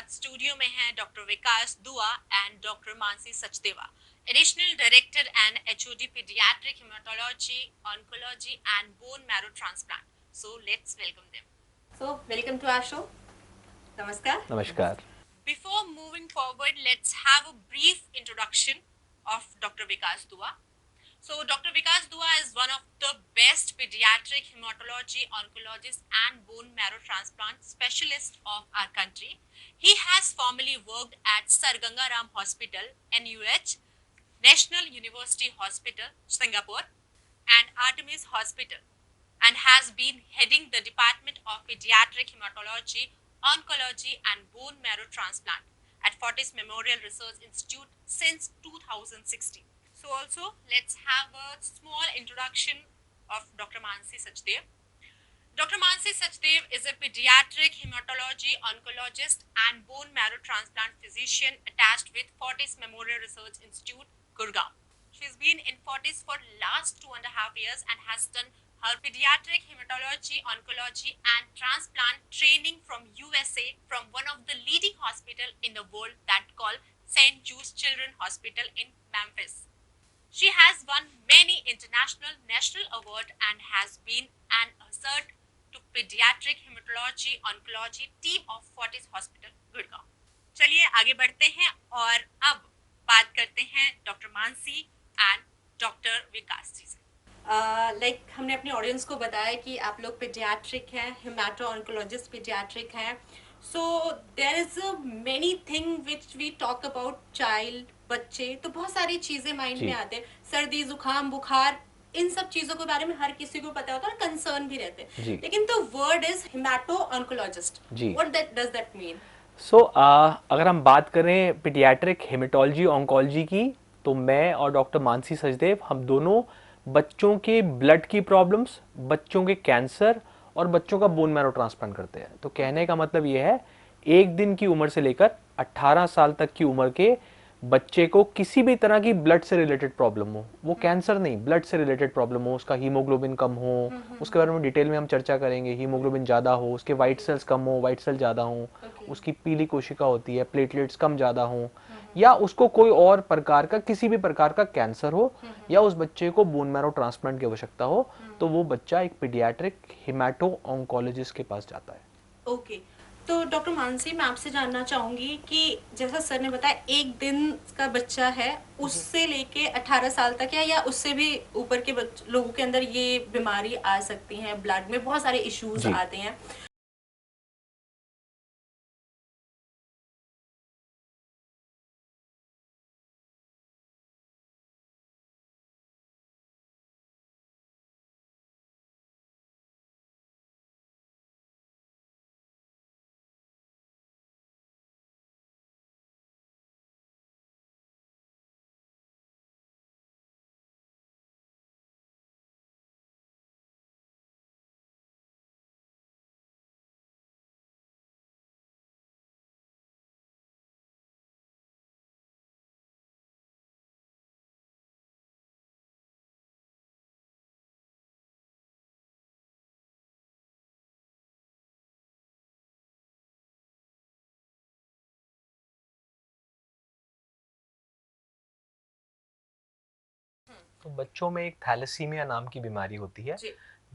साथ स्टूडियो में हैं doctor Vikas Dua and doctor Mansi Sachdeva, additional director and HOD paediatric haematology, oncology and bone marrow transplant. So let's welcome them. So welcome to our show. Namaskar. नमस्कार. Before moving forward, let's have a brief introduction of Dr. Vikas Dua. So Dr. Vikas Dua is one of the best pediatric hematology oncologists and bone marrow transplant specialists of our country. He has formerly worked at Sir Ganga Ram Hospital, NUH, National University Hospital, Singapore, and Artemis Hospital, and has been heading the Department of Pediatric Hematology, Oncology and Bone Marrow Transplant at Fortis Memorial Research Institute since 2016. So also, let's have a small introduction of Dr. Mansi Sachdev. Dr. Mansi Sachdev is a pediatric hematology oncologist and bone marrow transplant physician attached with Fortis Memorial Research Institute, Gurgaon. She's been in Fortis for last 2.5 years and has done her pediatric hematology, oncology and transplant training from USA from one of the leading hospital in the world that called St. Jude's Children's Hospital in Memphis. She has won many international national awards and has been an assert to pediatric hematology oncology team of Fortis Hospital, Gurgaon. चलिए आगे बढ़ते हैं और अब बात करते हैं doctor Mansi and doctor विकास जी से. हमने अपने ऑडियंस को बताया कि आप लोग पीडियाट्रिक हैं, हेमाटो ऑन्कोलॉजिस्ट पीडियाट्रिक हैं. So there is many thing which we talk about child, बच्चे, तो बहुत सारी चीजें माइंड में आते हैं. सर्दी, जुकाम, बुखार, इन सब चीजों के बारे में हर किसी को पता होता है, कंसर्न भी रहते हैं. लेकिन तो word is hemato oncologist. What does that mean? So अगर हम बात करें पीडियाट्रिक हेमेटोलॉजी ऑन्कोलॉजी की, तो मैं और डॉक्टर मानसी सचदेव हम दोनों बच्चों के ब्लड की प्रॉब्लम्स, बच्चों के कैंसर और बच्चों का बोन मैरो ट्रांसप्लांट करते हैं. तो कहने का मतलब ये है, एक दिन की उम्र से लेकर 18 साल तक की उम्र के बच्चे को किसी भी तरह की ब्लड से रिलेटेड प्रॉब्लम हो, वो कैंसर नहीं, ब्लड से रिलेटेड प्रॉब्लम हो, उसका हीमोग्लोबिन कम हो, उसके बारे में डिटेल में हम चर्चा करेंगे. हीमोग्लोबिन ज़्यादा हो, उसके वाइट सेल्स कम हो, वाइट सेल ज़्यादा हो, उसकी पीली कोशिका होती है, प्लेटलेट्स कम ज़्यादा हो, या उसको कोई और प्रकार का, किसी भी प्रकार का कैंसर हो, या उस बच्चे को बोन मैरो ट्रांसप्लांट की आवश्यकता हो, तो वो बच्चा एक पीडियाट्रिक हिमैटो ऑन्कोलॉजिस्ट के पास जाता है. ओके. तो डॉक्टर मानसी, मैं आपसे जानना चाहूंगी कि जैसा सर ने बताया, एक दिन का बच्चा है, उससे लेके 18 साल तक है या उससे भी ऊपर के लोगों के अंदर ये बीमारी आ सकती है. ब्लड में बहुत सारे इश्यूज आते हैं. तो बच्चों में एक थैलेसीमिया नाम की बीमारी होती है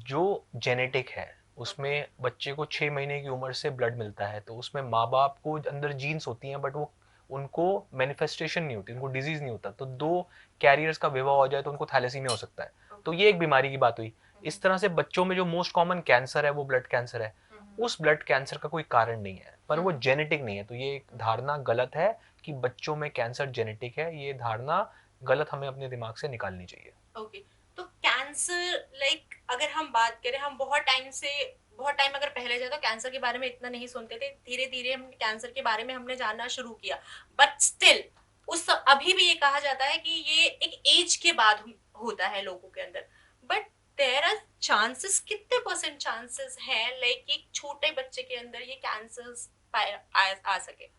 जो जेनेटिक है. उसमें बच्चे को 6 महीने की उम्र से ब्लड मिलता है, तो उसमें माँ बाप को अंदर जीन्स होती हैं, बट वो उनको मैनिफेस्टेशन नहीं होती, उनको डिजीज नहीं होता. तो 2 कैरियर्स का विवाह हो जाए तो उनको थैलेसीमिया हो सकता है. तो ये एक बीमारी की बात हुई. इस तरह से बच्चों में जो मोस्ट कॉमन कैंसर है वो ब्लड कैंसर है. उस ब्लड कैंसर का कोई कारण नहीं है, पर वो जेनेटिक नहीं है. तो ये एक धारणा गलत है कि बच्चों में कैंसर जेनेटिक है. ये धारणा गलत हमें अपने दिमाग से निकालनी चाहिए. ओके. तो कैंसर, अगर हम बात करें, हम बहुत टाइम अगर पहले जाए तो कैंसर के बारे में इतना नहीं सुनते थे. धीरे धीरे हम कैंसर के बारे में हमने जानना शुरू किया. बट स्टिल अभी भी ये कहा जाता है कि ये एक एज के बाद होता है लोगों के अंदर. बट देयर आर चांसेस, कितने परसेंट चांसेस है एक छोटे बच्चे के अंदर ये कैंसर आ सके?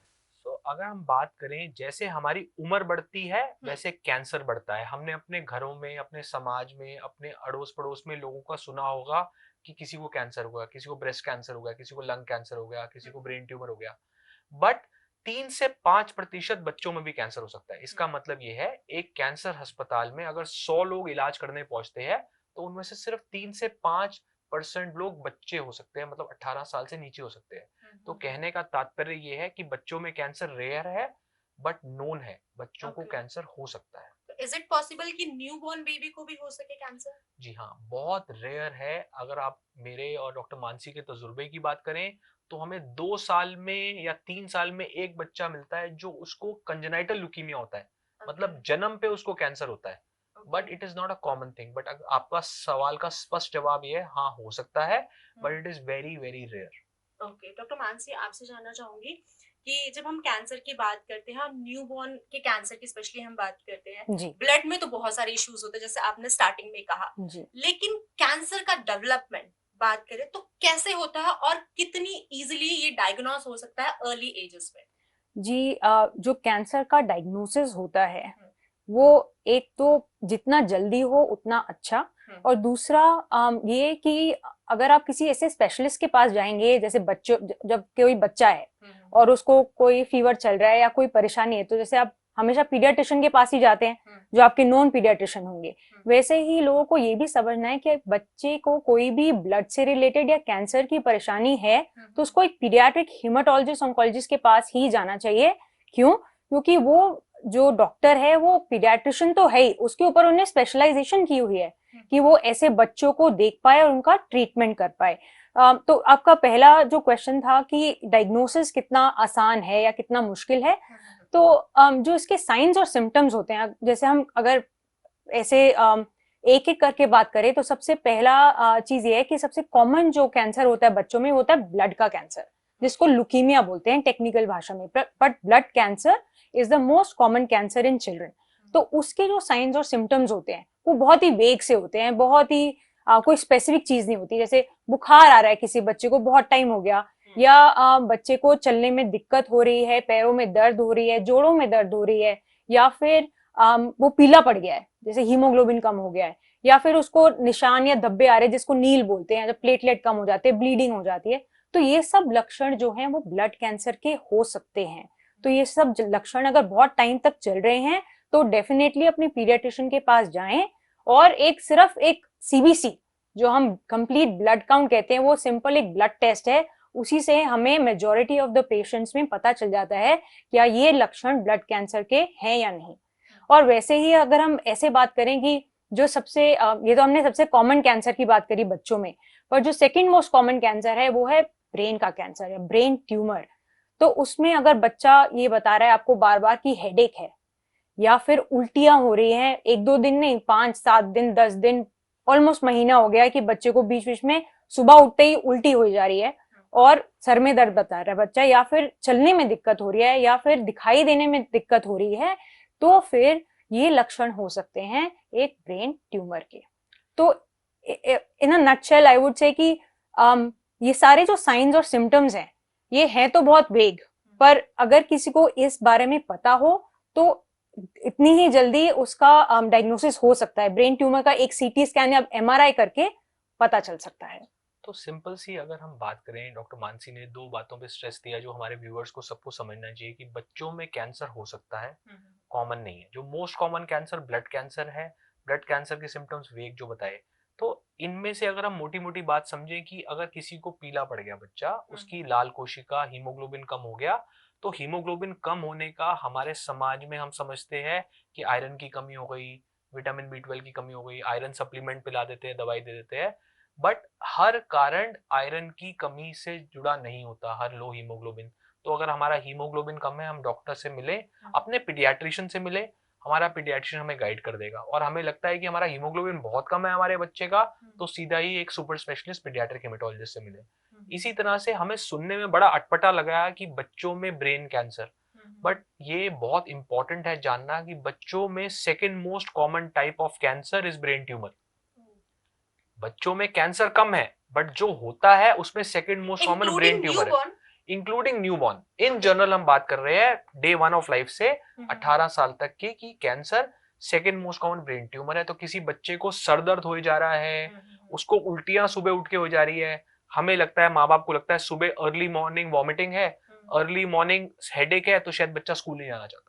अगर हम बात करें, जैसे हमारी उम्र बढ़ती है वैसे कैंसर बढ़ता है. हमने अपने घरों में, अपने समाज में, अपने अड़ोस पड़ोस में लोगों का सुना होगा कि किसी को कैंसर हुआ, किसी को ब्रेस्ट कैंसर हो गया, किसी को लंग कैंसर हो गया, किसी को ब्रेन ट्यूमर हो गया. बट 3 से 5% बच्चों में भी कैंसर हो सकता है। इसका मतलब ये है, एक कैंसर अस्पताल में अगर 100 लोग इलाज करने पहुंचते हैं तो उनमें से सिर्फ 3 से 5% लोग बच्चे हो सकते हैं, मतलब 18 साल से नीचे हो सकते हैं। तो कहने का तात्पर्य ये है कि बच्चों में कैंसर रेयर है बट नोन है, बच्चों को कैंसर हो सकता है। इज इट पॉसिबल कि न्यूबॉर्न बेबी को भी हो सके कैंसर? जी हाँ, बहुत रेयर है। अगर आप मेरे और डॉक्टर मानसी के तजुर्बे की बात करें तो हमें 2 साल में या 3 साल में एक बच्चा मिलता है जो उसको कंजेनाइटल ल्यूकीमिया होता है, मतलब जन्म पे उसको कैंसर होता है। But it is not a common thing. But आपका सवाल का स्पष्ट जवाब ये है, हाँ हो सकता है, but it is very very rare. Okay doctor Mansi, आपसे जानना चाहूंगी कि जब हम कैंसर की बात करते हैं, हम न्यूबॉर्न के कैंसर की स्पेशली हम बात करते हैं, जी ब्लड में तो बहुत सारे इश्यूज होते हैं जैसे आपने स्टार्टिंग में कहा, जी लेकिन कैंसर का डेवलपमेंट बात करें तो कैसे होता है और कितनी इजीली ये डायग्नोस हो सकता है अर्ली एजेस में? जी जो कैंसर का डायग्नोसिस होता है वो एक तो जितना जल्दी हो उतना अच्छा, और दूसरा ये कि अगर आप किसी ऐसे स्पेशलिस्ट के पास जाएंगे, जैसे बच्चों जब कोई बच्चा है और उसको कोई फीवर चल रहा है या कोई परेशानी है, तो जैसे आप हमेशा पीडियाट्रिशियन के पास ही जाते हैं जो आपके नॉन पीडियाट्रिशियन होंगे, वैसे ही लोगों को ये भी समझना है कि बच्चे को कोई भी ब्लड से रिलेटेड या कैंसर की परेशानी है तो उसको एक पीडियाट्रिक हिमेटोलॉजिस्ट ऑन्कोलॉजिस्ट के पास ही जाना चाहिए। क्यों? क्योंकि वो जो डॉक्टर है वो पीडियाट्रिशियन तो है ही, उसके ऊपर उन्हें स्पेशलाइजेशन की हुई है कि वो ऐसे बच्चों को देख पाए और उनका ट्रीटमेंट कर पाए। तो आपका पहला जो क्वेश्चन था कि डायग्नोसिस कितना आसान है या कितना मुश्किल है, तो जो इसके साइंस और सिम्टम्स होते हैं, जैसे हम अगर ऐसे एक एक करके बात करें तो सबसे पहला चीज ये है कि सबसे कॉमन जो कैंसर होता है बच्चों में होता है ब्लड का कैंसर, जिसको लुकीमिया बोलते हैं टेक्निकल भाषा में, but blood cancer is the most common cancer in children. तो उसके जो साइंस और सिम्टम्स होते हैं वो बहुत ही वेग से होते हैं, बहुत ही कोई स्पेसिफिक चीज नहीं होती। जैसे बुखार आ रहा है किसी बच्चे को, बहुत टाइम हो गया, या बच्चे को चलने में दिक्कत हो रही है, पैरों में दर्द हो रही है, जोड़ों में दर्द हो रही है, या फिर वो पीला पड़ गया है, जैसे हीमोग्लोबिन कम हो गया है, या फिर उसको निशान या धब्बे आ रहे हैं जिसको नील बोलते हैं, जब प्लेटलेट कम हो जाते हैं, ब्लीडिंग हो जाती है। तो ये सब लक्षण जो हैं वो ब्लड कैंसर के हो सकते हैं। तो ये सब लक्षण अगर बहुत टाइम तक चल रहे हैं तो डेफिनेटली अपने पीडियाट्रिशियन के पास जाएं, और सिर्फ एक सीबीसी जो हम कंप्लीट ब्लड काउंट कहते हैं, वो सिंपल एक ब्लड टेस्ट है, उसी से हमें मेजॉरिटी ऑफ द पेशेंट्स में पता चल जाता है क्या ये लक्षण ब्लड कैंसर के हैं या नहीं। और वैसे ही अगर हम ऐसे बात करें कि जो सबसे ये तो हमने सबसे कॉमन कैंसर की बात करी बच्चों में, पर जो सेकंड मोस्ट कॉमन कैंसर है वो है ब्रेन का कैंसर या ब्रेन ट्यूमर। तो उसमें अगर बच्चा ये बता रहा है आपको बार बार की हेडेक है, या फिर उल्टियां हो रही हैं, 1-2 दिन नहीं, 5-7 दिन 10 दिन, ऑलमोस्ट महीना हो गया है कि बच्चे को बीच बीच में सुबह उठते ही उल्टी हो जा रही है और सर में दर्द बता रहा है बच्चा, या फिर चलने में दिक्कत हो रही है, या फिर दिखाई देने में दिक्कत हो रही है, तो फिर ये लक्षण हो सकते हैं एक ब्रेन ट्यूमर के। तो इन a nutshell I would say कि ये सारे जो साइंस और सिम्टम्स हैं ये हैं तो बहुत वेग, पर अगर किसी को इस बारे में पता हो तो इतनी ही जल्दी उसका डायग्नोसिस हो सकता है। ब्रेन ट्यूमर का एक सीटी स्कैन या एमआरआई करके पता चल सकता है। तो सिंपल सी अगर हम बात करें, डॉक्टर मानसी ने 2 बातों पे स्ट्रेस दिया जो हमारे व्यूअर्स को सबको समझना चाहिए कि बच्चों में कैंसर हो सकता है, कॉमन नहीं है। जो most common cancer blood cancer है, ब्लड कैंसर के सिम्टम्स वेग जो बताए, तो इनमें से अगर हम मोटी मोटी बात समझें कि अगर किसी को पीला पड़ गया बच्चा, उसकी लाल कोशिका हीमोग्लोबिन कम हो गया, तो हीमोग्लोबिन कम होने का हमारे समाज में हम समझते हैं कि आयरन की कमी हो गई, विटामिन B12 की कमी हो गई, आयरन सप्लीमेंट पिला देते हैं, दवाई दे देते हैं। बट हर कारण आयरन की कमी से जुड़ा नहीं होता, हर लो हीमोग्लोबिन। तो अगर हमारा हीमोग्लोबिन कम है, हम डॉक्टर से मिले, अपने पीडियाट्रिशियन से मिले, हमारा पीडियाट्रिशियन हमें गाइड कर देगा। और हमें लगता है कि हमारा हीमोग्लोबिन बहुत कम है हमारे बच्चे का, तो सीधा ही एक सुपर स्पेशलिस्ट पीडियाट्रिक हेमेटोलॉजिस्ट से मिले। इसी तरह से हमें सुनने में बड़ा अटपटा लगा कि बच्चों में ब्रेन कैंसर, बट ये बहुत इंपॉर्टेंट है जानना कि बच्चों में second most common type of cancer is brain tumour. बच्चों में कैंसर कम है बट जो होता है उसमें second most common brain tumour है, इंक्लूडिंग न्यूबॉर्न। इन जनरल हम बात कर रहे हैं डे 1 ऑफ लाइफ से 18 साल तक की कि cancer second most common brain tumour है। तो किसी बच्चे को सर दर्द हो जा रहा है, उसको उल्टियां सुबह उठ के हो जा रही है, हमें लगता है, माँ बाप को लगता है सुबह अर्ली मॉर्निंग वॉमिटिंग है, अर्ली मॉर्निंग हेडेक है तो शायद बच्चा स्कूल नहीं जाना चाहता,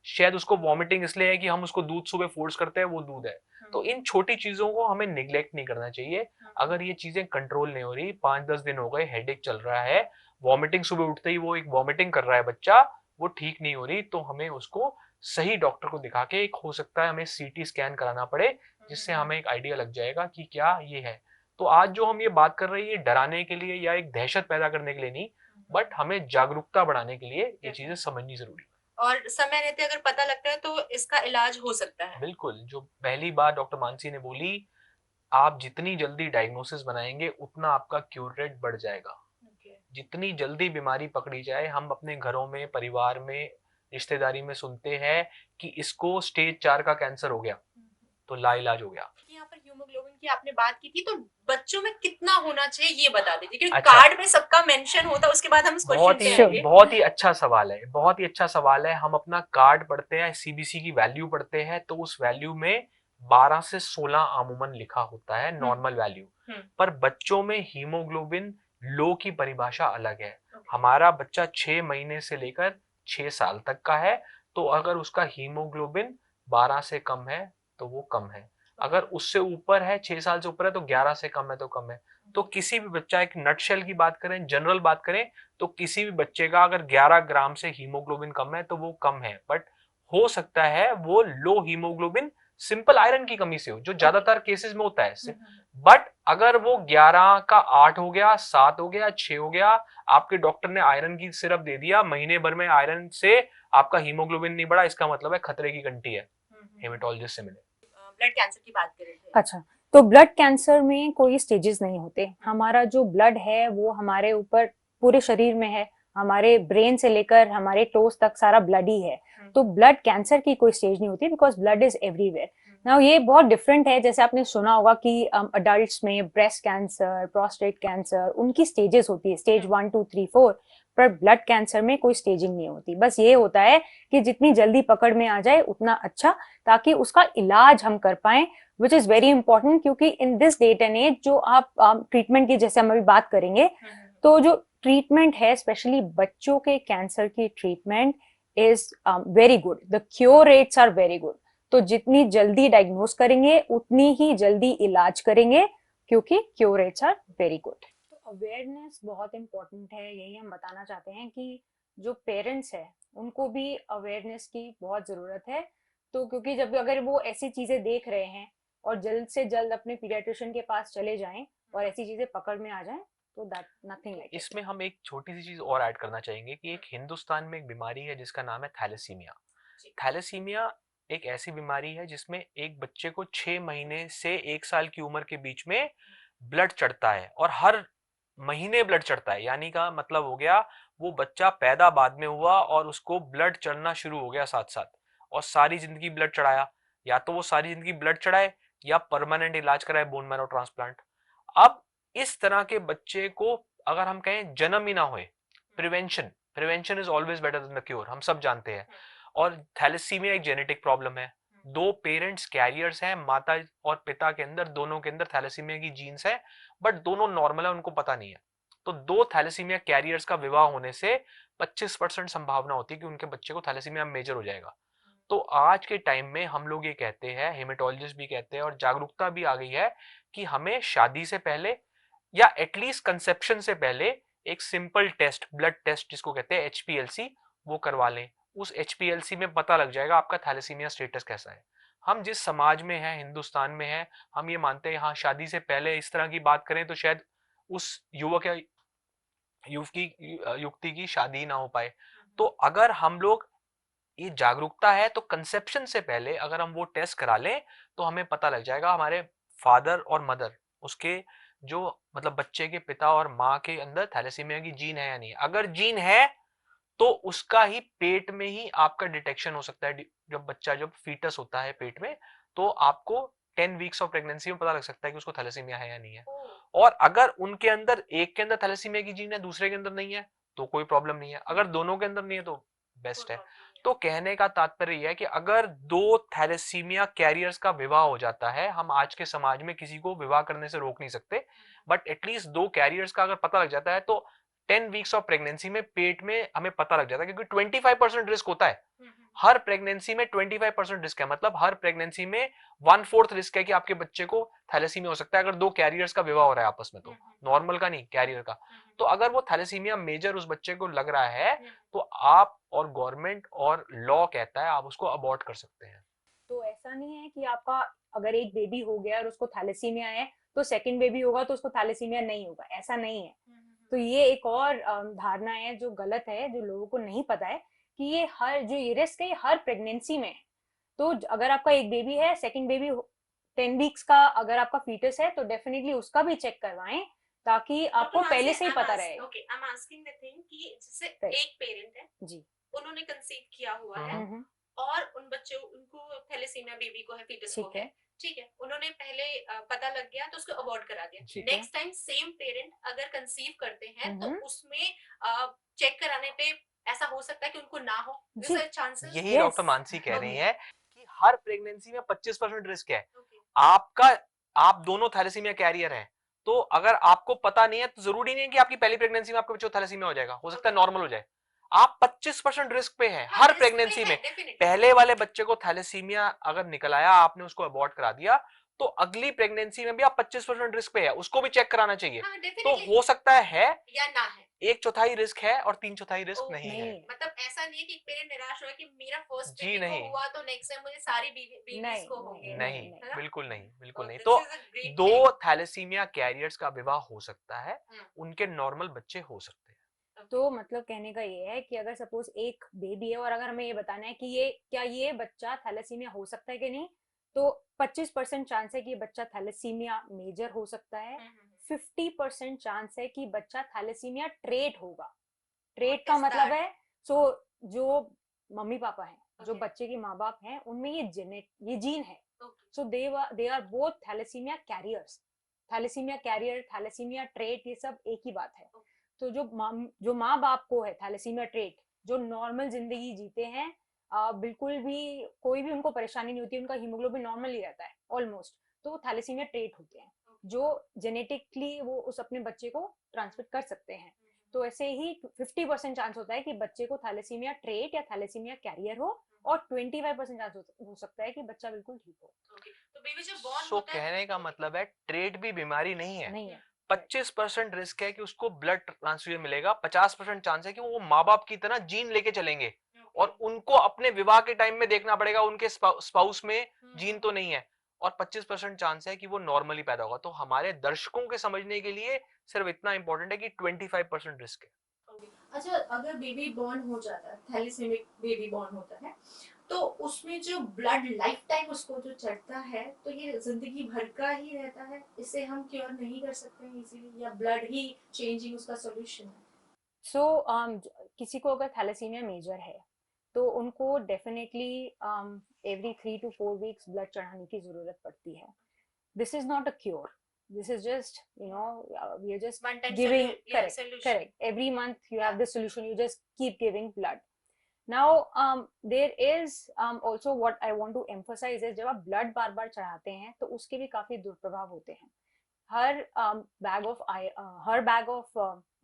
शायद उसको वॉमिटिंग इसलिए है कि हम उसको दूध सुबह फोर्स करते हैं, वो दूध है। तो इन छोटी चीजों को हमें निग्लेक्ट नहीं करना चाहिए। अगर ये चीजें कंट्रोल नहीं हो रही, 5-10 दिन हो गए, हेडेक चल रहा है, वॉमिटिंग सुबह उठते ही वो एक वॉमिटिंग कर रहा है बच्चा, वो ठीक नहीं हो रही, तो हमें उसको सही डॉक्टर को दिखा के, एक हो सकता है हमें सीटी स्कैन कराना पड़े, जिससे हमें एक आइडिया लग जाएगा कि क्या ये है। तो आज जो हम ये बात कर रहे हैं, ये डराने के लिए या एक दहशत पैदा करने के लिए नहीं, बट हमें जागरूकता बढ़ाने के लिए ये चीजें समझनी जरूरी है। और समय रहते अगर पता लगता है तो इसका इलाज हो सकता है। बिल्कुल, जो पहली बात डॉक्टर मानसी ने बोली, आप जितनी जल्दी डायग्नोसिस बनाएंगे उतना आपका क्यूर रेट बढ़ जाएगा। जितनी जल्दी बीमारी पकड़ी जाए, हम अपने घरों में, परिवार में, रिश्तेदारी में सुनते हैं कि इसको स्टेज 4 का कैंसर हो गया, तो लाइलाज हो गया। यहाँ पर हीमोग्लोबिन की आपने बात की थी, तो बच्चों में कितना होना चाहिए ये बता दीजिए, क्योंकि अच्छा। कार्ड में सबका मेंशन होता है, उसके बाद हम बहुत ही अच्छा सवाल है, बहुत ही अच्छा सवाल है। हम अपना कार्ड पढ़ते हैं, सीबीसी की वैल्यू पढ़ते हैं, तो उस वैल्यू में 12 से 16 अमूमन लिखा होता है नॉर्मल वैल्यू, पर बच्चों में हीमोग्लोबिन लो की परिभाषा अलग है। हमारा बच्चा 6 महीने से लेकर 6 साल तक का है, तो अगर उसका हीमोग्लोबिन 12 से कम है तो वो कम है, अगर उससे ऊपर है, 6 साल से ऊपर है, तो 11 से कम है तो कम है। तो किसी भी बच्चा, एक नटशेल की बात करें, जनरल बात करें, तो किसी भी बच्चे का अगर 11 ग्राम से हीमोग्लोबिन कम है तो वो कम है, बट हो सकता है वो लो हीमोग्लोबिन सिंपल आयरन की कमी से हो, जो ज्यादातर केसेस में होता है। बट अगर वो 11 का 8 हो गया, 7 हो गया, 6 हो गया, आपके डॉक्टर ने आयरन की सिरप दे दिया, महीने भर में आयरन से आपका हीमोग्लोबिन नहीं बढ़ा, इसका मतलब है खतरे की घंटी है, हेमेटोलॉजिस्ट से मिले। ब्लड कैंसर की बात करें। अच्छा, तो ब्लड कैंसर में कोई स्टेजेस नहीं होते। हमारा जो ब्लड है वो हमारे ऊपर पूरे शरीर में है, हमारे ब्रेन से लेकर हमारे टोस तक सारा ब्लड ही है। तो ब्लड कैंसर की कोई स्टेज नहीं होती, because blood is everywhere. Now ये बहुत डिफरेंट है, जैसे आपने सुना होगा कि अडल्ट्स में ब्रेस्ट कैंसर, प्रोस्टेट कैंसर, उनकी स्टेजेस होती है, स्टेज 1, 2, 3, 4। पर ब्लड कैंसर में कोई स्टेजिंग नहीं होती। बस ये होता है कि जितनी जल्दी पकड़ में आ जाए उतना अच्छा, ताकि उसका इलाज हम कर पाए, विच इज वेरी इंपॉर्टेंट। क्योंकि in this date and age जो आप ट्रीटमेंट की, जैसे हम अभी बात करेंगे, तो जो ट्रीटमेंट है, स्पेशली बच्चों के कैंसर की treatment is very good, the cure rates are very good. तो जितनी जल्दी डायग्नोज करेंगे उतनी ही जल्दी इलाज करेंगे, क्योंकि cure rates are very good. तो अवेयरनेस बहुत इंपॉर्टेंट है, यही हम बताना चाहते हैं कि जो पेरेंट्स है उनको भी अवेयरनेस की बहुत जरूरत है। तो क्योंकि जब अगर वो ऐसी चीजें देख रहे हैं और जल्द से जल्द अपने पीडियाट्रिशियन के पास चले जाएं और ऐसी चीजें पकड़ में आ जाएं, तो दैट नथिंग लाइक। इसमें हम एक छोटी सी चीज और ऐड करना चाहेंगे कि एक हिंदुस्तान में एक बीमारी है जिसका नाम है थैलेसीमिया। थैलेसीमिया एक ऐसी बीमारी है जिसमें एक बच्चे को 6 महीने से 1 साल की उम्र के बीच में ब्लड चढ़ता है, और हर महीने ब्लड चढ़ता है। यानी का मतलब हो गया, वो बच्चा पैदा बाद में हुआ और उसको ब्लड चढ़ना शुरू हो गया साथ साथ, और सारी जिंदगी ब्लड चढ़ाया, या तो वो सारी जिंदगी ब्लड चढ़ाए या परमानेंट इलाज कराए, बोन मैरो ट्रांसप्लांट। अब इस तरह के बच्चे को अगर हम कहें जन्म ही ना होए, prevention is always better than the cure, हम सब जानते हैं। और थैलेसीमिया एक जेनेटिक प्रॉब्लम है, 2 पेरेंट्स कैरियर्स हैं, माता और पिता के अंदर, दोनों के अंदर थैलेसीमिया की जीन्स है, बट दोनों नॉर्मल है, उनको पता नहीं है। तो 2 थैलेसीमिया कैरियर्स का विवाह होने से 25% संभावना होती है कि उनके बच्चे को थैलेसीमिया मेजर हो जाएगा। तो आज के टाइम में हम लोग ये कहते हैं, हेमेटोलॉजिस्ट भी कहते हैं, और जागरूकता भी आ गई है कि हमें शादी से पहले या एटलीस्ट कंसेप्शन से पहले एक सिंपल टेस्ट, ब्लड टेस्ट जिसको कहते हैं HPLC, वो करवा लें। उस HPLC में पता लग जाएगा आपका थैलेसीमिया स्टेटस कैसा है। हम जिस समाज में हैं, हिंदुस्तान में हैं, हम ये मानते हैं हाँ शादी से पहले इस तरह की बात करें तो शायद उस युवक या युवती की शादी ना हो पाए। तो अगर हम लोग, ये जागरूकता है, तो कंसेप्शन से पहले अगर हम वो टेस्ट करा लें तो हमें पता लग जाएगा हमारे फादर और मदर, उसके जो मतलब बच्चे के पिता और माँ के अंदर थैलेसीमिया की जीन है या नहीं। अगर जीन है तो उसका ही पेट में ही आपका डिटेक्शन हो सकता है। जब बच्चा, जब फीटस होता है पेट में, तो आपको 10 वीक्स ऑफ प्रेगनेंसी में पता लग सकता है कि उसको थैलेसीमिया है या नहीं है। और अगर उनके अंदर एक के अंदर थैलेसीमिया की जीन है, दूसरे के अंदर नहीं है, तो कोई प्रॉब्लम नहीं है। अगर दोनों के अंदर नहीं है तो बेस्ट है। तो कहने का तात्पर्य यह है कि अगर 2 थैलेसीमिया कैरियर्स का विवाह हो जाता है, हम आज के समाज में किसी को विवाह करने से रोक नहीं सकते, बट एटलीस्ट 2 कैरियर्स का अगर पता लग जाता है तो 10 वीक्स ऑफ प्रेगनेंसी में पेट में हमें पता लग जाता है, क्योंकि 25% रिस्क होता है हर प्रेगनेंसी में। 25% रिस्क है, मतलब हर प्रेगनेंसी में 1/4 रिस्क है कि आपके बच्चे को थैलेसीमिया हो सकता है, अगर दो कैरियर्स का विवाह हो रहा है आपस में, तो नॉर्मल का नहीं, कैरियर का। तो अगर वो थैलेसीमिया मेजर उस बच्चे को लग रहा है, तो आप और गवर्नमेंट और लॉ कहता है आप उसको अबॉर्ट कर सकते हैं। तो ऐसा नहीं है कि आपका अगर एक बेबी हो गया और उसको थैलेसीमिया है तो सेकंड बेबी होगा तो उसको थैलेसीमिया नहीं होगा, ऐसा नहीं है। तो ये एक और धारणा है जो गलत है, जो लोगों को नहीं पता है कि ये हर जो ये रिस्क है ये हर प्रेगनेंसी में है। तो अगर आपका एक बेबी है, सेकंड बेबी 10 वीक्स का अगर आपका फीटस है तो डेफिनेटली उसका भी चेक करवाएं, ताकि आपको पहले से ही पता रहे। Okay, I am asking the thing कि जैसे Right. एक पेरेंट है जी। उन्होंने कंसीव किया हुआ है और उन बच्चों उनको थैलेसीमिया बेबी को है, फीटस को ठीक है, है। ठीक है, उन्होंने पहले पता लग गया तो उसको अबॉर्ट करा दिया। ठीक है। नेक्स्ट टाइम सेम पेरेंट अगर कंसीव करते हैं तो हम्म। उसमें चेक कराने पे ऐसा हो सकता है कि उनको ना हो, जी। चांसेस। यही Yes. डॉक्टर मानसी कह रही है कि हर प्रेगनेंसी में 25% रिस्क है ओके, आपका। आप दोनों थैलेसीमिया कैरियर हैं, तो अगर आपको पता नहीं है तो जरूरी नहीं है कि आपकी पहली प्रेगनेंसी में आपके बच्चे को थैलेसीमिया हो जाएगा, हो सकता है नॉर्मल हो जाए। आप 25% रिस्क पे हैं हर प्रेगनेंसी में। पहले वाले बच्चे को थैलेसीमिया अगर निकल आया, आपने उसको अबॉर्ट करा दिया, तो अगली प्रेगनेंसी में भी आप 25% रिस्क पे है, उसको भी चेक कराना चाहिए। तो हो सकता है या ना है, 1/4 रिस्क है और 3/4 रिस्क नहीं है। नहीं। मतलब ऐसा नहीं है कि पेरेंट निराश हो कि मेरा फर्स्ट जी बेबी को नहीं। हुआ तो नेक्स्ट टाइम मुझे सारी बेबीज नहीं, को होंगे। नहीं, नहीं। है ना? बिल्कुल नहीं, बिल्कुल Oh, नहीं। this तो is a great दो thing. थैलेसीमिया कैरियर्स का विवाह हो सकता है, उनके नॉर्मल बच्चे हो सकते हैं। तो मतलब कहने का ये है कि अगर सपोज एक बेबी है और अगर हमें ये बताना है कि ये क्या ये बच्चा थैलेसीमिया हो सकता है कि नहीं, तो 25% चांस है कि ये बच्चा थैलेसीमिया मेजर हो सकता है। 50% चांस है कि बच्चा थैलेसीमिया ट्रेट होगा। ट्रेट का मतलब है जो मम्मी पापा हैं, जो बच्चे के माँ बाप हैं, उनमें ये जीन है। So they are both thalassemia carriers. Thalassemia carrier, thalassemia trait, ये सब एक ही बात है। तो जो माँ बाप को है थैलेसीमिया ट्रेट, जो नॉर्मल जिंदगी जीते हैं, बिल्कुल भी कोई भी उनको परेशानी नहीं होती, उनका हीमोग्लोबिन नॉर्मल ही रहता है ऑलमोस्ट, तो वो थैलेसीमिया ट्रेट होते हैं, जो जेनेटिकली वो उस अपने बच्चे को ट्रांसमिट कर सकते हैं। तो ऐसे ही 50% चांस होता है कि बच्चे को थैलेसीमिया ट्रेट या थैलेसीमिया कैरियर हो, और 25% चांस हो सकता है कि बच्चा बिल्कुल ठीक हो। तो बेबी जब बॉर्न सो होता है, कहने का मतलब है ट्रेट भी बीमारी नहीं है। नहीं है। 25% रिस्क है कि उसको ब्लड ट्रांसफ्यूजन मिलेगा, 50% चांस है कि वो माँ बाप की तरह जीन लेके चलेंगे, और उनको अपने विवाह के टाइम में देखना पड़ेगा उनके स्पाउस में जीन तो नहीं है, और 25% चांस है कि वो नॉर्मली पैदा होगा। तो हमारे दर्शकों के समझने के लिए सिर्फ इतना इंपॉर्टेंट है कि 25% रिस्क है। अच्छा, अगर बेबी बॉर्न हो जाता है, थैलेसीमिक बेबी बॉर्न होता है, तो उसमें जो ब्लड लाइफ टाइम उसको जो चढ़ता है, तो ये जिंदगी भर का ही रहता है, इसे हम क्योर नहीं कर सकते हैं इजीली, या ब्लड ही चेंजिंग उसका सॉल्यूशन है? किसी को अगर थैलेसीमिया मेजर है तो उनको definitely every 3 to 4 weeks blood चढ़ाने की जरूरत पड़ती है। This is not a cure, this is just we are just giving correct every month you have the solution, you just keep giving blood. Now there is also what I want to emphasize is जब आप blood बार बार चढ़ाते हैं तो उसके भी काफी दुष्प्रभाव होते हैं। हर bag of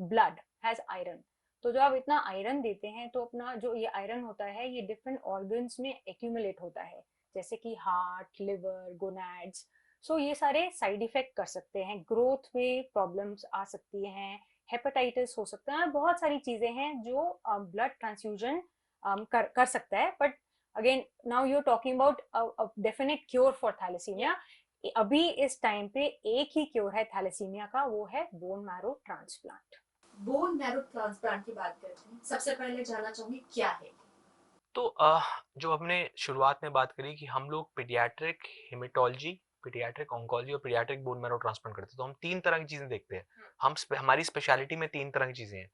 blood has iron. तो जो आप इतना आयरन देते हैं तो अपना जो ये आयरन होता है ये डिफरेंट ऑर्गन्स में एक्यूमुलेट होता है, जैसे कि हार्ट, लिवर, गोनैड्स। सो ये सारे साइड इफेक्ट कर सकते हैं, ग्रोथ में प्रॉब्लम्स आ सकती हैं, हेपेटाइटिस हो सकता है, बहुत सारी चीजें हैं जो ब्लड ट्रांसफ्यूजन कर सकता है। But again now you are talking about definite cure for thalassaemia. अभी इस टाइम पे एक ही क्योर है थैलेसीमिया का, वो है bone marrow transplant. Bone marrow transplant की बात करते हैं, सबसे पहले जानना चाहूंगी क्या है? तो जो हमने शुरुआत में बात करी कि हम लोग पीडियाट्रिक हेमेटोलॉजी, पीडियाट्रिक ऑन्कोलॉजी और पीडियाट्रिक बोन मैरो ट्रांसप्लांट करते हैं, तो हम 3 तरह की चीजें देखते हैं। हमारी स्पेशलिटी में 3 तरह की चीजें हैं।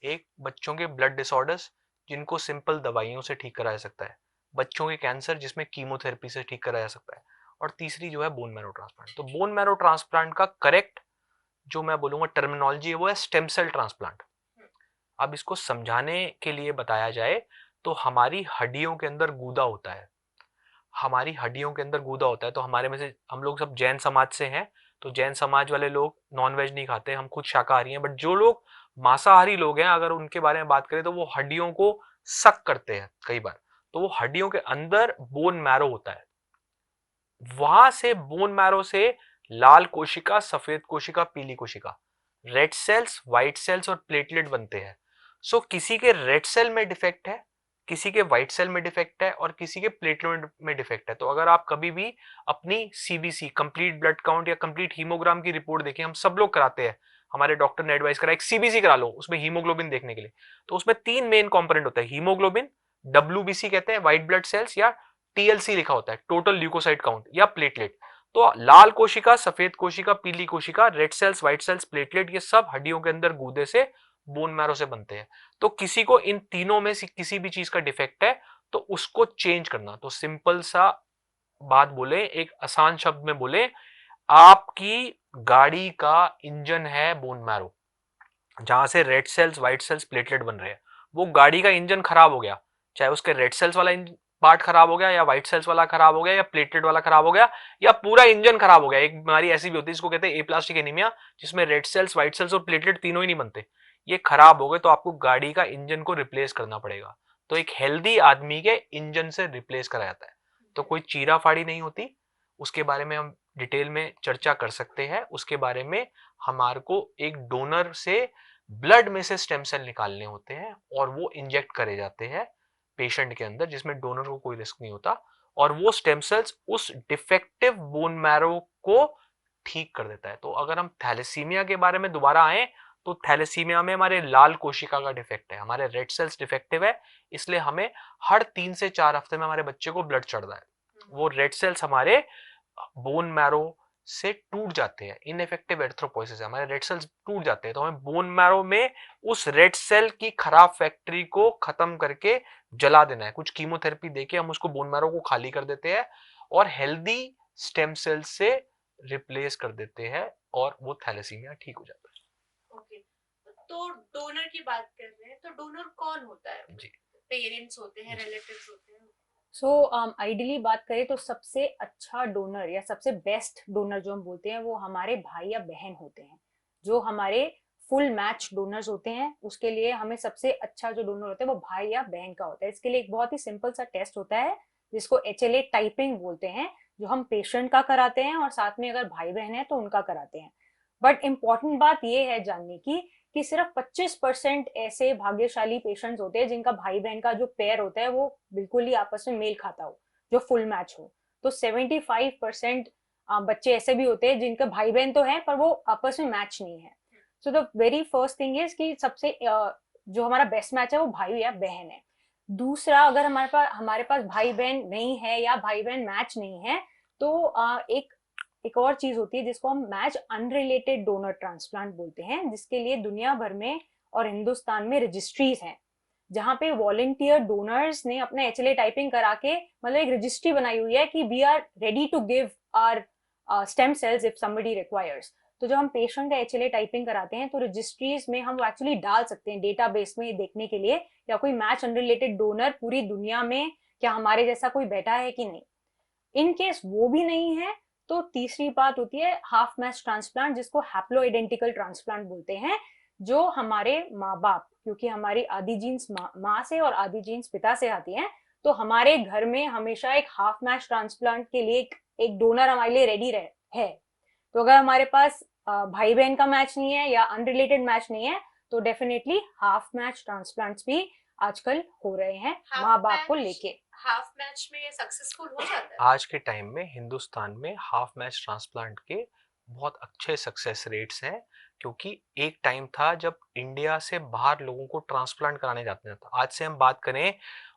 एक, बच्चों के ब्लड डिसऑर्डर्स जिनको सिंपल दवाइयों से ठीक करा जा सकता है, बच्चों के कैंसर जिसमें कीमोथेरेपी से ठीक करा जा सकता है, और तीसरी जो है बोन मैरो ट्रांसप्लांट। तो बोन मैरो ट्रांसप्लांट का करेक्ट जो मैं बोलूंगा टर्मिनोलॉजी है वो है स्टेम सेल ट्रांसप्लांट। अब इसको समझाने के लिए बताया जाए तो हमारी हड्डियों के अंदर गूदा होता है, हमारी हड्डियों के अंदर गूदा होता है। तो हमारे में से हम लोग सब जैन समाज से हैं, तो जैन समाज वाले लोग नॉनवेज नहीं खाते, हम खुद शाकाहारी हैं, बट जो लोग मांसाहारी लोग हैं अगर उनके बारे में बात करें तो वो हड्डियों को सक करते हैं कई बार। तो वो हड्डियों के अंदर बोन मैरो होता है, वहां से बोन मैरो से लाल कोशिका, सफेद कोशिका, पीली कोशिका, रेड सेल्स, व्हाइट सेल्स और प्लेटलेट बनते हैं। सो किसी के रेड सेल में डिफेक्ट है, किसी के व्हाइट सेल में डिफेक्ट है और किसी के प्लेटलेट में डिफेक्ट है। तो अगर आप कभी भी अपनी सीबीसी, कंप्लीट ब्लड काउंट या कंप्लीट हीमोग्राम की रिपोर्ट देखें, हम सब लोग कराते हैं, हमारे डॉक्टर ने एडवाइस करा एक सीबीसी करा लो उसमें हीमोग्लोबिन देखने के लिए। तो उसमें 3 मेन कंपोनेंट होता है, हीमोग्लोबिन, डब्ल्यूबीसी कहते हैं व्हाइट ब्लड सेल्स, या टीएलसी लिखा होता है टोटल ल्यूकोसाइट काउंट, या प्लेटलेट। तो लाल कोशिका, सफेद कोशिका, पीली कोशिका, red cells, white cells, platelet, ये सब हड्डियों के अंदर गूदे से, बोन मैरो से बनते हैं। तो किसी को इन तीनों में से किसी भी चीज का डिफेक्ट है तो उसको चेंज करना, तो सिंपल सा बात बोले, एक आसान शब्द में बोले, आपकी गाड़ी का इंजन है बोन मैरो, जहां से red cells, white cells, platelet बन रहे हैं। वो गाड़ी का इंजन खराब हो गया, चाहे उसके रेड सेल्स वाला पार्ट खराब हो गया, या व्हाइट सेल्स वाला खराब हो गया, या प्लेटलेट वाला खराब हो गया, या पूरा इंजन खराब हो गया। एक बीमारी ऐसी भी होती है जिसको कहते हैं एप्लास्टिक एनीमिया, जिसमें रेड सेल्स, व्हाइट सेल्स और प्लेटलेट तीनों ही नहीं बनते। ये खराब हो गए तो आपको गाड़ी का इंजन को रिप्लेस करना पड़ेगा। तो एक हेल्दी आदमी के इंजन से रिप्लेस करा जाता है। तो कोई चीरा फाड़ी नहीं होती, उसके बारे में हम डिटेल में चर्चा कर सकते हैं। उसके बारे में हमारे को एक डोनर से ब्लड में से स्टेम सेल निकालने होते हैं और वो इंजेक्ट करे जाते हैं पेशेंट के अंदर, जिसमें डोनर को कोई रिस्क नहीं होता, और वो स्टेम सेल्स उस डिफेक्टिव बोन मैरो को ठीक कर देता है। तो अगर हम थैलेसीमिया के बारे में दोबारा आए, तो थैलेसीमिया में हमारे लाल कोशिका का डिफेक्ट है, हमारे रेड सेल्स डिफेक्टिव है, इसलिए हमें हर 3 से 4 हफ्ते में हमारे बच्चे को ब्लड चढ़ रहा है। वो रेड सेल्स हमारे बोन मैरो से टूट जाते हैं, इनएफेक्टिव एरिथ्रोपोइसिस है, हमारे रेड सेल्स टूट जाते हैं। तो हमें बोन मैरो में उस रेड सेल की खराब फैक्ट्री को खत्म करके जला देना है, कुछ कीमोथेरेपी देके हम उसको बोन मैरो को खाली कर देते हैं और हेल्दी स्टेम सेल से रिप्लेस कर देते हैं और वो थैलेसीमिया ठीक हो जाता है। ओके, तो डोनर की बात कर रहे हैं, तो डोनर कौन होता है? जी, पेरेंट्स होते हैं, रिलेटिव्स होते हैं? सो आइडियली बात करें तो सबसे अच्छा डोनर या सबसे बेस्ट डोनर जो हम बोलते हैं वो हमारे भाई या बहन होते हैं, जो हमारे फुल मैच डोनर्स होते हैं। उसके लिए हमें सबसे अच्छा जो डोनर होता है वो भाई या बहन का होता है। इसके लिए एक बहुत ही सिंपल सा टेस्ट होता है जिसको HLA टाइपिंग बोलते हैं, जो हम पेशेंट का कराते हैं और साथ में अगर भाई बहन है तो उनका कराते हैं। बट इम्पॉर्टेंट बात ये है जानने की कि सिर्फ 25% ऐसे भाग्यशाली पेशेंट्स होते हैं जिनका भाई बहन का जो पेयर होता है वो बिल्कुल ही आपस में मेल खाता हो, जो फुल मैच हो। तो 75% बच्चे ऐसे भी होते हैं जिनके भाई बहन तो है पर वो आपस में मैच नहीं है। So the very first thing is कि सबसे जो हमारा बेस्ट मैच है वो भाई या बहन है। दूसरा, अगर हमारे पास भाई बहन नहीं है या भाई बहन मैच नहीं है तो एक और चीज होती है जिसको हम मैच अनरिलेटेड डोनर ट्रांसप्लांट बोलते हैं, जिसके लिए दुनिया भर में और हिंदुस्तान में रजिस्ट्रीज हैं जहां पे वॉलंटियर डोनर्स ने अपने HLA टाइपिंग करा के मतलब एक रजिस्ट्री बनाई हुई है कि we are ready to give our stem cells if somebody requires. तो जब हम पेशेंट का HLA टाइपिंग कराते हैं तो रजिस्ट्रीज में हम एक्चुअली डाल सकते हैं डेटाबेस में देखने के लिए या कोई मैच अनरिलेटेड डोनर पूरी दुनिया में क्या हमारे जैसा कोई बैठा है कि नहीं। इन केस वो भी नहीं है तो तीसरी बात होती है हाफ मैच ट्रांसप्लांट, जिसको हैप्लो आइडेंटिकल ट्रांसप्लांट बोलते हैं, जो हमारे माँ बाप, क्योंकि हमारी आधी जीन्स माँ से और आधी जीन्स पिता से आती हैं, तो हमारे घर में हमेशा एक हाफ मैच ट्रांसप्लांट के लिए एक डोनर हमारे लिए रेडी है। तो अगर हमारे पास भाई बहन का मैच नहीं है या अनरिलेटेड मैच नहीं है तो डेफिनेटली हाफ मैच ट्रांसप्लांट्स भी आजकल हो रहे हैं माँ बाप को लेके। हाफ मैच में सक्सेसफुल हो जाता है? आज के टाइम में हिंदुस्तान में हाफ मैच ट्रांसप्लांट के बहुत अच्छे सक्सेस रेट्स हैं, क्योंकि एक टाइम था जब इंडिया से बाहर लोगों को ट्रांसप्लांट कराने जाते थे। आज से हम बात करें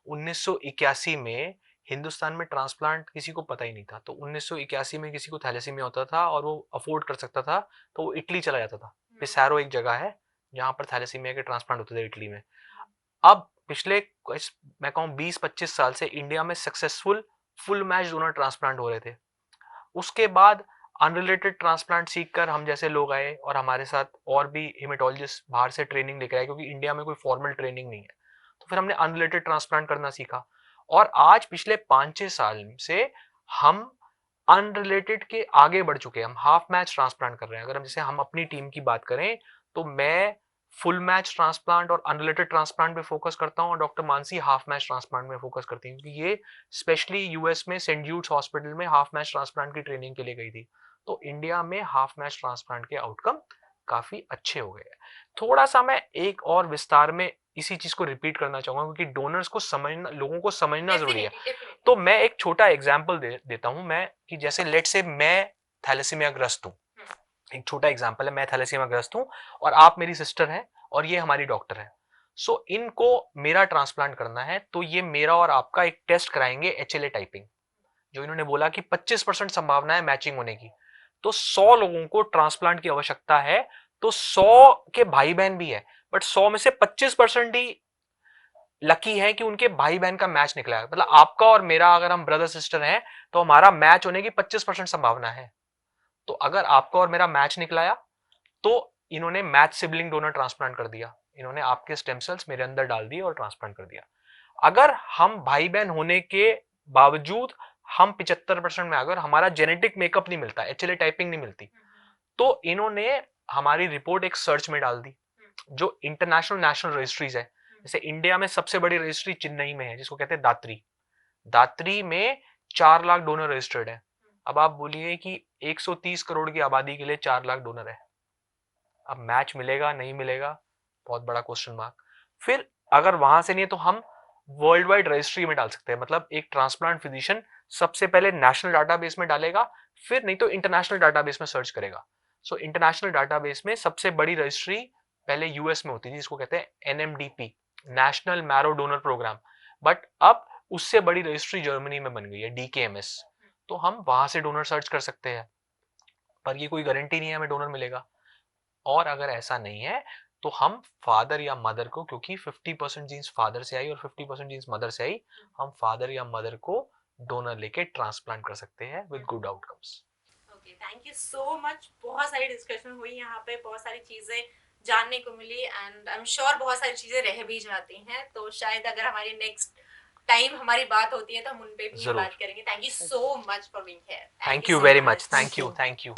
1981 में हिंदुस्तान में ट्रांसप्लांट किसी को पता ही नहीं था। तो 1981 में किसी को थैलेसीमिया होता था और वो अफोर्ड कर सकता था तो वो इटली चला जाता था। पिसारो एक जगह है जहां पर थैलेसीमिया के ट्रांसप्लांट होते थे इटली में। अब पिछले मैं कहूँ 20-25 साल से इंडिया में successful full match donor transplant हो रहे थे। उसके बाद अनरिलेटेड ट्रांसप्लांट सीखकर हम जैसे लोग आए और हमारे साथ और भी हेमेटोलॉजिस्ट बाहर से ट्रेनिंग लेकर आए, क्योंकि इंडिया में कोई फॉर्मल ट्रेनिंग नहीं है। तो फिर हमने अनरिलेटेड ट्रांसप्लांट करना सीखा और आज पिछले 5-6 साल से हम अनरिलेटेड के आगे बढ़ चुके हैं, हम हाफ मैच ट्रांसप्लांट कर रहे हैं। अगर हम जैसे हम अपनी टीम की बात करें तो मैं फुल मैच ट्रांसप्लांट और अनरिलेटेड ट्रांसप्लांट पे फोकस करता हूँ और doctor Mansi half match transplant में फोकस करती है, क्योंकि ये स्पेशली यूएस में सेंट जूड्स हॉस्पिटल में हाफ मैच ट्रांसप्लांट की ट्रेनिंग के लिए गई थी। तो इंडिया में हाफ मैच ट्रांसप्लांट के आउटकम काफी अच्छे हो गए हैं। थोड़ा सा मैं एक और विस्तार में इसी चीज को रिपीट करना चाहूंगा, क्योंकि डोनर्स को समझना, लोगों को समझना जरूरी है। तो मैं एक छोटा एग्जाम्पल देता हूं मैं, कि जैसे लेट से मैं थैलेसीमिया ग्रस्त हूँ, एक छोटा एग्जाम्पल है, मैं थैलेसीमिया ग्रस्त हूँ और आप मेरी सिस्टर हैं और ये हमारी डॉक्टर है। सो इनको मेरा ट्रांसप्लांट करना है, तो ये मेरा और आपका एक टेस्ट कराएंगे HLA टाइपिंग, जो इन्होंने बोला कि 25% संभावना है मैचिंग होने की। तो 100 लोगों को ट्रांसप्लांट की आवश्यकता है, तो 100 के भाई बहन भी है, बट 100 में से 25% ही लकी है कि उनके भाई बहन का मैच निकला है। मतलब आपका और मेरा अगर हम ब्रदर सिस्टर हैं तो हमारा मैच होने की 25% संभावना है। तो अगर आपका और मेरा मैच निकलाया तो इन्होंने मैच सिबलिंग डोनर ट्रांसप्लांट कर दिया, इन्होंने आपके स्टेम सेल्स मेरे अंदर डाल दिए और ट्रांसप्लांट कर दिया। अगर हम भाई बहन होने के बावजूद हम 75% में, अगर हमारा जेनेटिक मेकअप नहीं मिलता, HLA टाइपिंग नहीं मिलती, तो इन्होंने हमारी रिपोर्ट एक सर्च में डाल दी, जो इंटरनेशनल नेशनल रजिस्ट्रीज है। जैसे इंडिया में सबसे बड़ी रजिस्ट्री चेन्नई में है, जिसको कहते हैं दात्री। दात्री में 4 लाख डोनर रजिस्टर्ड है। अब आप बोलिए कि 130 करोड़ की आबादी के लिए 4 लाख डोनर है, अब मैच मिलेगा नहीं मिलेगा, बहुत बड़ा क्वेश्चन मार्क। फिर अगर वहां से नहीं है तो हम वर्ल्ड वाइड रजिस्ट्री में डाल सकते हैं। मतलब एक ट्रांसप्लांट फिजिशियन सबसे पहले नेशनल डाटाबेस में डालेगा, फिर नहीं तो इंटरनेशनल डाटाबेस में सर्च करेगा। सो इंटरनेशनल डाटाबेस में सबसे बड़ी रजिस्ट्री पहले यूएस में होती थी, जिसको कहते हैं NMDP, national marrow donor programme, but अब उससे बड़ी रजिस्ट्री जर्मनी में बन गई है, DKMS। तो हम वहां से डोनर सर्च कर सकते हैं, पर ये कोई गारंटी नहीं है हमें डोनर मिलेगा। और अगर ऐसा नहीं है तो हम फादर या मदर को, क्योंकि 50% जीन्स फादर से आई और 50% जीन्स मदर से आई, हम फादर या मदर को डोनर लेके ट्रांसप्लांट कर सकते हैं with good outcomes. Okay, thank you so much. बहुत सारी डिस्कशन हुई यहाँ पे, बहुत सारी चीजें जानने को मिली एंड आई एम श्योर बहुत सारी चीजें रह भी जाती हैं, तो शायद अगर हमारी नेक्स्ट टाइम हमारी बात होती है तो हम उन पे भी बात करेंगे। Thank you so much for being here. Thank you very much. Thank you.